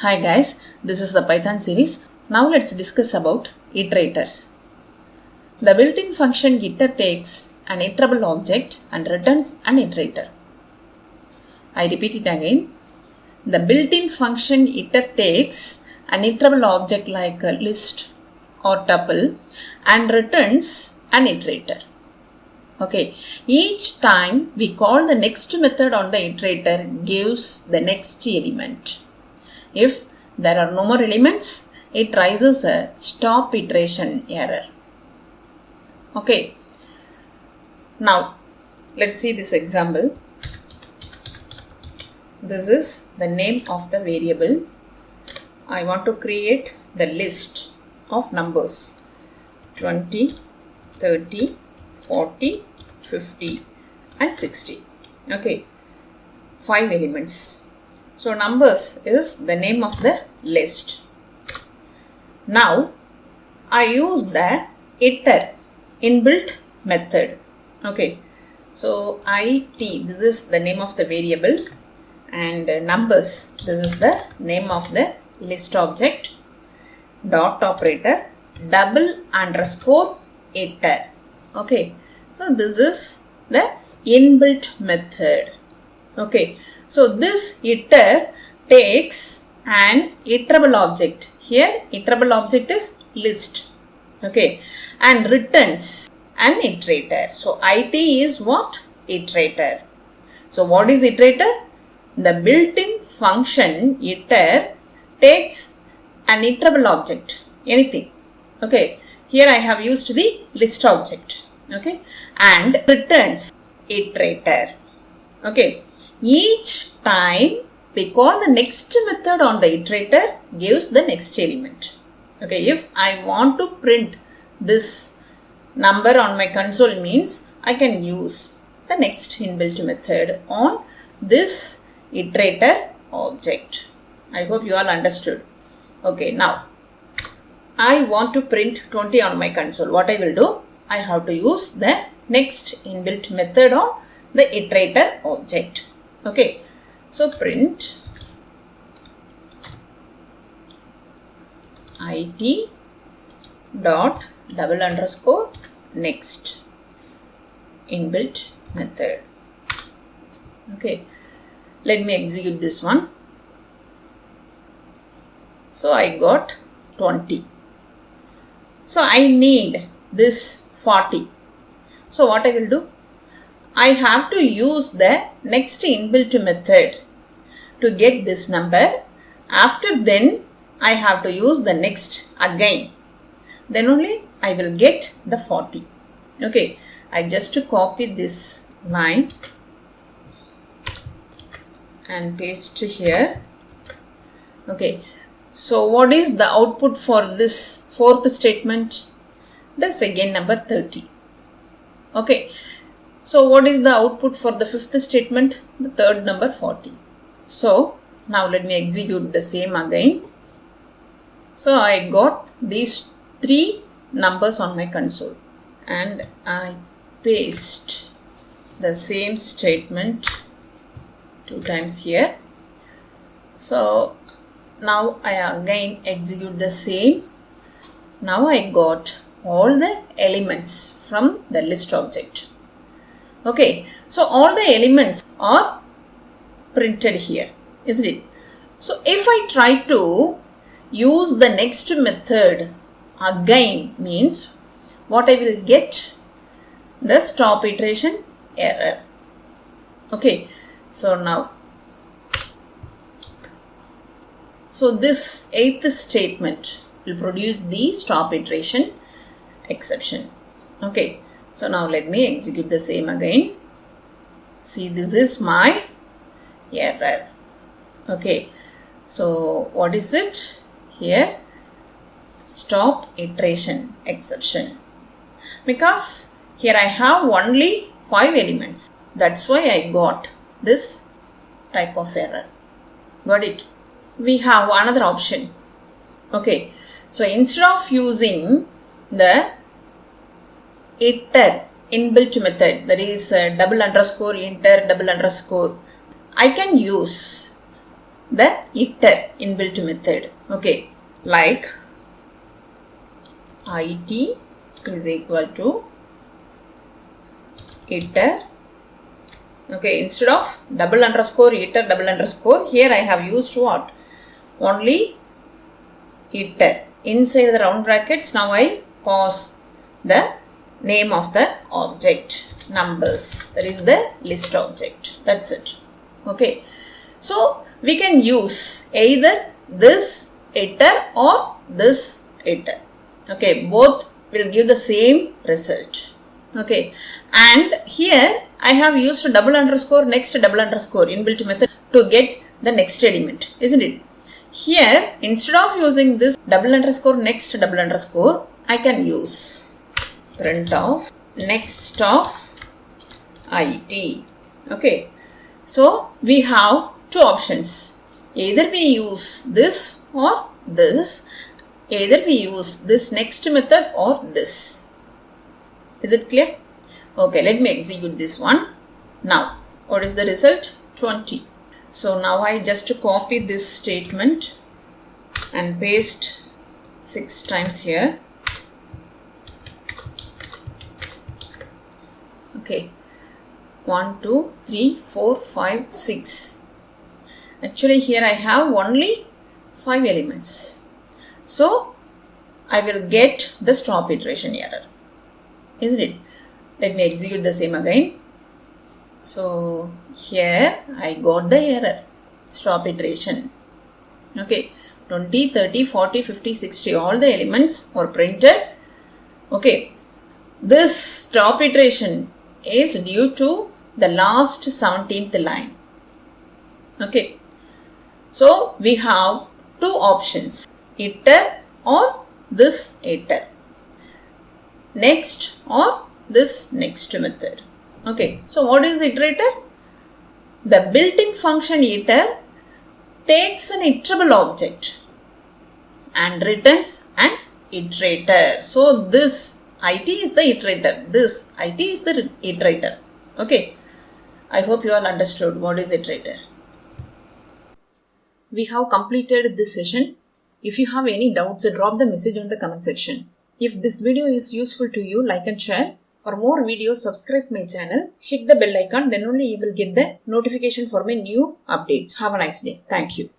Hi guys, this is the Python series. Now let's discuss about iterators. The built-in function iter takes an iterable object and returns an iterator. I repeat it again. The built-in function iter takes an iterable object like a list or tuple and returns an iterator. Okay, each time we call the next method on the iterator gives the next element. If there are no more elements, it raises a stop iteration error. Okay, now let's see this example. This is the name of the variable. I want to create the list of numbers 20, 30, 40, 50 and 60. Okay, 5 elements. So numbers is the name of the list. Now I use the iter inbuilt method. Okay, so this is the name of the variable, and numbers, this is the name of the list object. Dot operator, double underscore iter. Okay, so this is the inbuilt method. Okay, so this iter takes an iterable object. Here iterable object is list. Okay, and returns an iterator. So it is what? Iterator. So what is iterator? The built-in function iter takes an iterable object, anything. Okay, here I have used the list object. Okay, and returns iterator. Okay, each time we call the next method on the iterator gives the next element. Okay, if I want to print this number on my console means I can use the next inbuilt method on this iterator object. I hope you all understood. Okay, now I want to print 20 on my console. What I will do? I have to use the next inbuilt method on the iterator object. Okay, so print it dot double underscore next inbuilt method. Okay, let me execute this one. So I got 20. So I need this 40. So what I will do? I have to use the next inbuilt method to get this number. After then I have to use the next again. Then only I will get the 40. Okay, I just copy this line and paste here. Okay, so what is the output for this fourth statement? The second number 30. Okay, so what is the output for the fifth statement? The third number 40. So now let me execute the same again. So I got these 3 numbers on my console and I paste the same statement 2 times here. So now I again execute the same. Now I got all the elements from the list object. Okay, so all the elements are printed here, isn't it? So if I try to use the next method again means what I will get? The stop iteration error. Okay, so now this 8th statement will produce the stop iteration exception. Okay, so now let me execute the same again. See, this is my error. Okay, so what is it? Here, stop iteration exception. Because here I have only 5 elements. That's why I got this type of error. Got it? We have another option. Okay, so instead of using the iter inbuilt method, that is double underscore iter double underscore, I can use the iter inbuilt method. Okay, like it is equal to iter. Okay, instead of double underscore iter double underscore, here I have used what? Only iter. Inside the round brackets, now I pass the name of the object, numbers. That is the list object. That's it. Okay. So we can use either this iter or this iter. Okay. Both will give the same result. Okay. And here I have used double underscore next double underscore inbuilt method to get the next element, isn't it? Here, instead of using this double underscore next double underscore, I can use print of next of it. Okay. So we have two options. Either we use this or this. Either we use this next method or this. Is it clear? Okay, let me execute this one. Now, what is the result? 20. So now I just copy this statement and paste 6 times here. Okay, 1, 2, 3, 4, 5, 6. Actually here I have only 5 elements. So I will get the stop iteration error, isn't it? Let me execute the same again. So here I got the error, stop iteration. Okay, 20, 30, 40, 50, 60, all the elements were printed. Okay, this stop iteration is due to the last 17th line. Okay, so we have two options, iter or this iter, next or this next method. Okay, so what is iterator? The built-in function iter takes an iterable object and returns an iterator. So this it is the iterator, this it is the iterator. Okay, I hope you all understood what is iterator. We have completed this session. If you have any doubts, drop the message on the comment section. If this video is useful to you, like and share. For more videos, subscribe my channel, hit the bell icon, then only you will get the notification for my new updates. Have a nice day. Thank you.